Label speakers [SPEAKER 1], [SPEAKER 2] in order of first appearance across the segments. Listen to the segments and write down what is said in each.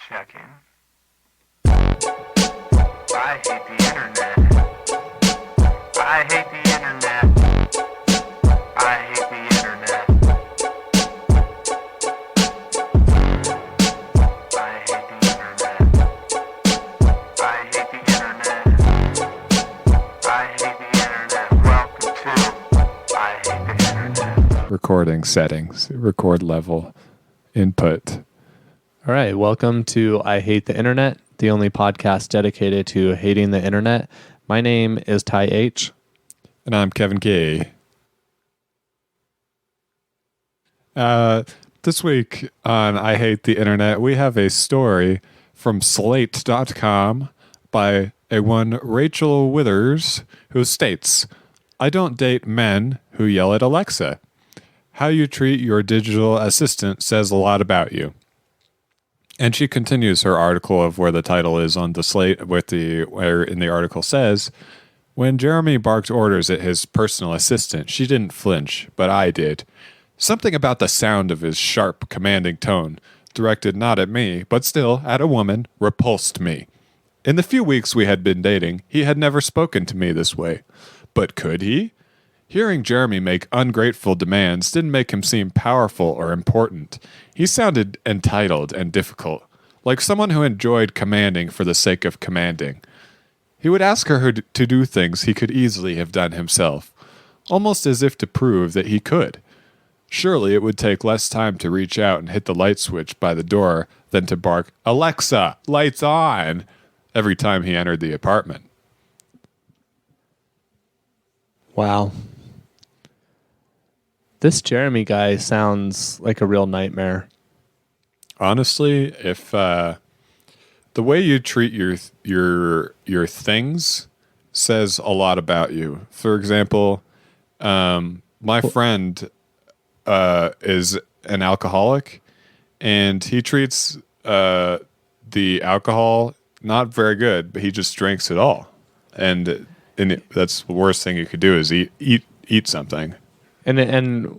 [SPEAKER 1] checking. I hate the internet. I hate the internet. I hate the internet. I hate the internet. I hate the internet. I hate the internet. Welcome to I hate the internet.
[SPEAKER 2] Recording settings, record level, input.
[SPEAKER 3] All right, welcome to I Hate the Internet, the only podcast dedicated to hating the internet. My name is Ty H.
[SPEAKER 2] And I'm Kevin K. This week on I Hate the Internet, we have a story from Slate.com by a one Rachel Withers, who states, "I don't date men who yell at Alexa. How you treat your digital assistant says a lot about you." And she continues her article of where the title is on the Slate, where in the article says, "When Jeremy barked orders at his personal assistant, she didn't flinch, but I did. Something about the sound of his sharp, commanding tone, directed not at me, but still at a woman, repulsed me. In the few weeks we had been dating, he had never spoken to me this way. But could he? Hearing Jeremy make ungrateful demands didn't make him seem powerful or important. He sounded entitled and difficult, like someone who enjoyed commanding for the sake of commanding. He would ask her to do things he could easily have done himself, almost as if to prove that he could. Surely it would take less time to reach out and hit the light switch by the door than to bark, 'Alexa, lights on,' every time he entered the apartment."
[SPEAKER 3] Wow. This Jeremy guy sounds like a real nightmare.
[SPEAKER 2] Honestly, if the way you treat your things says a lot about you. For example, my friend is an alcoholic, and he treats the alcohol not very good, but he just drinks it all, and that's the worst thing you could do is eat something.
[SPEAKER 3] And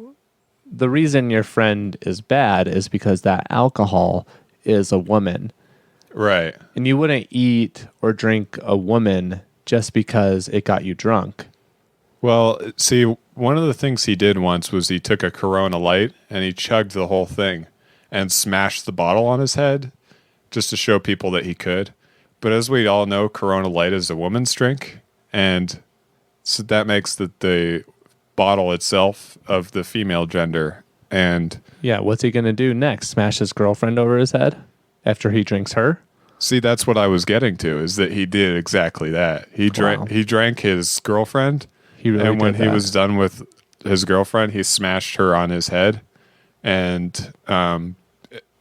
[SPEAKER 3] the reason your friend is bad is because that alcohol is a woman.
[SPEAKER 2] Right.
[SPEAKER 3] And you wouldn't eat or drink a woman just because it got you drunk.
[SPEAKER 2] Well, see, one of the things he did once was he took a Corona Light and he chugged the whole thing and smashed the bottle on his head just to show people that he could. But as we all know, Corona Light is a woman's drink, and so that makes the bottle itself of the female gender. And
[SPEAKER 3] yeah, what's he going to do next? Smash his girlfriend over his head after he drinks her?
[SPEAKER 2] See, that's what I was getting to, is that he did exactly that. He drank his girlfriend,
[SPEAKER 3] He really
[SPEAKER 2] and when
[SPEAKER 3] did
[SPEAKER 2] he
[SPEAKER 3] that.
[SPEAKER 2] was done with his girlfriend, he smashed her on his head. And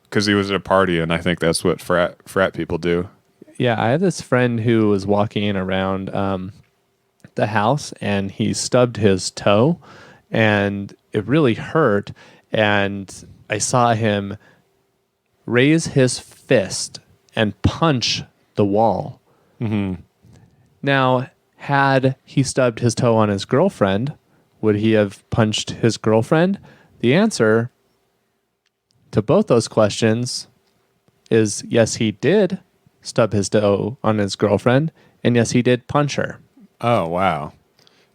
[SPEAKER 2] because he was at a party, and I think that's what frat people do.
[SPEAKER 3] Yeah, I have this friend who was walking around the house, and he stubbed his toe, and it really hurt. And I saw him raise his fist and punch the wall.
[SPEAKER 2] Mm-hmm.
[SPEAKER 3] Now, had he stubbed his toe on his girlfriend, would he have punched his girlfriend? The answer to both those questions is yes, he did stub his toe on his girlfriend, and yes, he did punch her.
[SPEAKER 2] Oh, wow.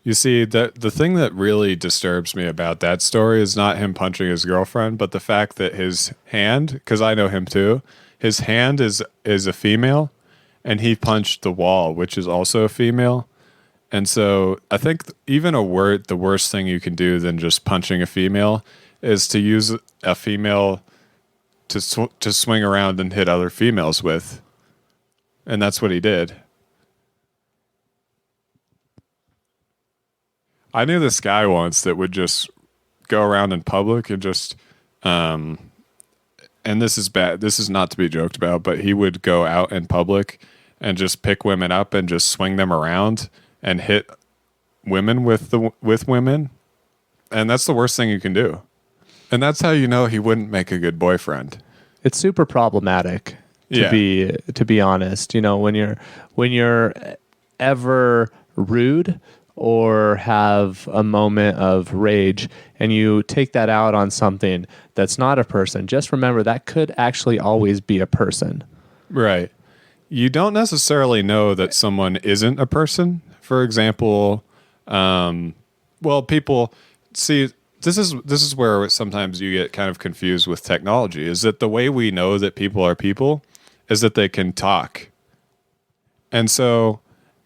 [SPEAKER 2] You see, the thing that really disturbs me about that story is not him punching his girlfriend, but the fact that his hand, because I know him too, his hand is a female, and he punched the wall, which is also a female. And so I think the worst thing you can do than just punching a female is to use a female to swing around and hit other females with. And that's what he did. I knew this guy once that would just go around in public and just, and this is bad. This is not to be joked about, but he would go out in public and just pick women up and just swing them around and hit women with women. And that's the worst thing you can do. And that's how you know he wouldn't make a good boyfriend.
[SPEAKER 3] It's super problematic to be honest. You know, when you're ever rude or have a moment of rage and you take that out on something that's not a person, just remember that could actually always be a person.
[SPEAKER 2] Right. You don't necessarily know that someone isn't a person. For example, well, people see this is where sometimes you get kind of confused with technology. Is that the way we know that people are people is that they can talk, and so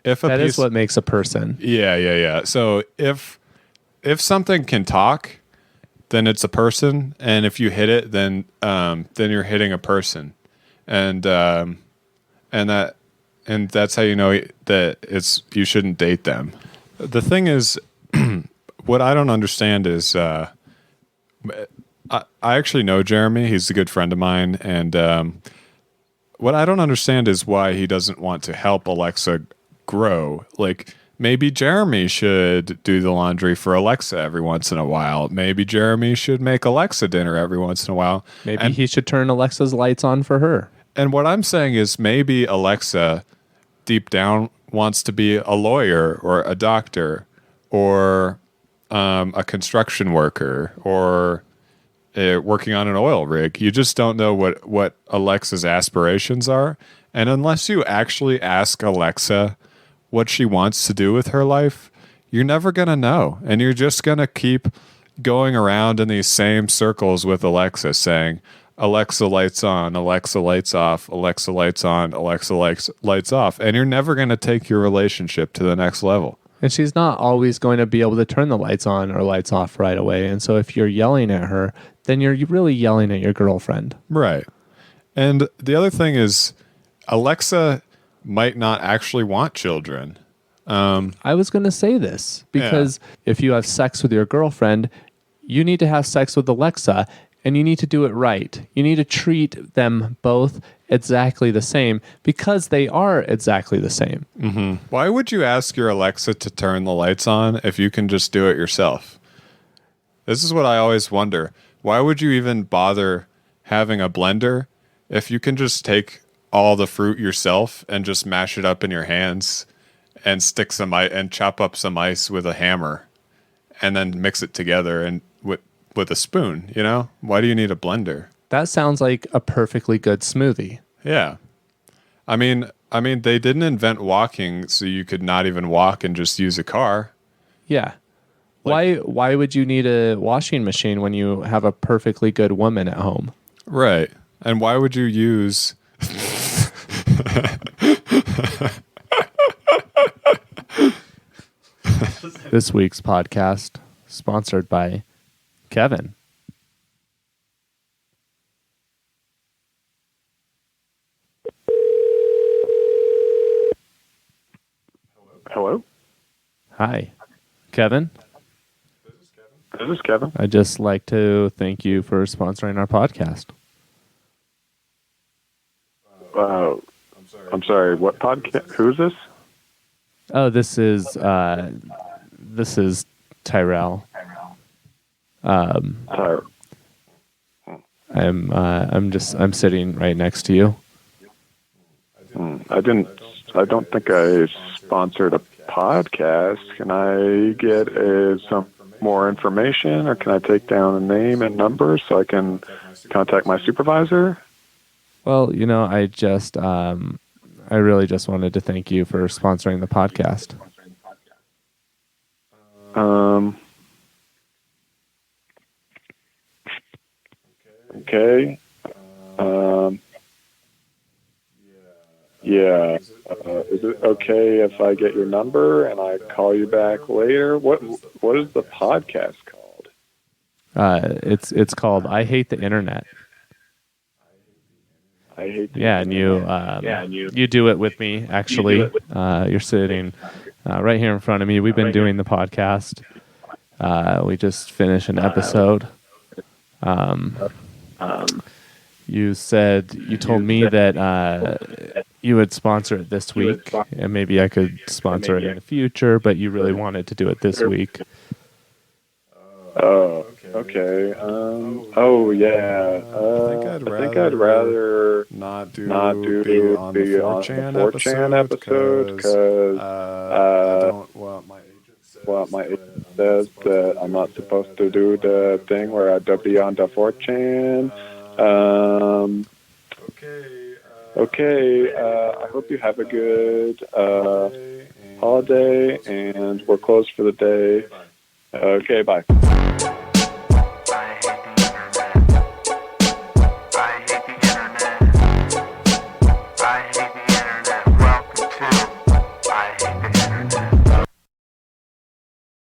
[SPEAKER 2] if a
[SPEAKER 3] That
[SPEAKER 2] piece,
[SPEAKER 3] is what makes a person.
[SPEAKER 2] yeah. So if something can talk, then it's a person, and if you hit it, then you're hitting a person, and and that and that's how you know that it's you shouldn't date them. The thing is, what I don't understand is I actually know Jeremy. He's a good friend of mine, and what I don't understand is why he doesn't want to help Alexa grow. Like maybe Jeremy should do the laundry for Alexa every once in a while. Maybe Jeremy should make Alexa dinner every once in a while.
[SPEAKER 3] Maybe
[SPEAKER 2] And
[SPEAKER 3] he should turn Alexa's lights on for her.
[SPEAKER 2] and what I'm saying is maybe Alexa deep down wants to be a lawyer or a doctor or a construction worker or working on an oil rig. You just don't know what Alexa's aspirations are. And unless you actually ask Alexa what she wants to do with her life, you're never going to know. And you're just going to keep going around in these same circles with Alexa saying, Alexa lights on, Alexa lights off, Alexa lights on, Alexa lights off. And you're never going to take your relationship to the next level.
[SPEAKER 3] And she's not always going to be able to turn the lights on or lights off right away. And so if you're yelling at her, then you're really yelling at your girlfriend.
[SPEAKER 2] Right. And the other thing is, Alexa might not actually want children.
[SPEAKER 3] I was going to say this because if you have sex with your girlfriend, you need to have sex with Alexa and you need to do it right. You need to treat them both exactly the same because they are exactly the same.
[SPEAKER 2] Why would you ask your Alexa to turn the lights on if you can just do it yourself? This is what I always wonder. Why would you even bother having a blender if you can just take all the fruit yourself and just mash it up in your hands and stick some ice and chop up some ice with a hammer and then mix it together and with a spoon, you know? Why do you need a blender?
[SPEAKER 3] That sounds like a perfectly good smoothie.
[SPEAKER 2] Yeah. I mean they didn't invent walking so you could not even walk and just use a car.
[SPEAKER 3] Yeah. Why would you need a washing machine when you have a perfectly good woman at home?
[SPEAKER 2] Right. And why would you use
[SPEAKER 3] This week's podcast sponsored by Kevin.
[SPEAKER 4] Hello?
[SPEAKER 3] Hi, Kevin.
[SPEAKER 4] This is Kevin.
[SPEAKER 3] I'd just like to thank you for sponsoring our podcast.
[SPEAKER 4] I'm sorry, what podcast? Who's this?
[SPEAKER 3] Oh, this is Tyrell.
[SPEAKER 4] Sorry.
[SPEAKER 3] I'm sitting right next to you.
[SPEAKER 4] I don't think I sponsored a podcast. Can I get some more information, or can I take down a name and number so I can contact my supervisor?
[SPEAKER 3] Well, I really just wanted to thank you for sponsoring the podcast.
[SPEAKER 4] Okay. Yeah. Is it okay if I get your number and I call you back later? What is the podcast called?
[SPEAKER 3] It's called I Hate the Internet.
[SPEAKER 4] I hate the
[SPEAKER 3] Yeah, and you do it with me. Actually, you're sitting right here in front of me. We've been doing the podcast. We just finished an episode. You told me that you would sponsor it this week, and maybe I could sponsor it in the future, but you really wanted to do it this week.
[SPEAKER 4] Oh, okay. Oh, yeah. I think I'd rather
[SPEAKER 2] not do
[SPEAKER 4] be on the 4chan episode because
[SPEAKER 2] I don't want my agent
[SPEAKER 4] says that I'm not supposed to do the thing where I'd be on the 4chan. Okay, I hope you have a good holiday, and we're closed for the day. Okay, bye.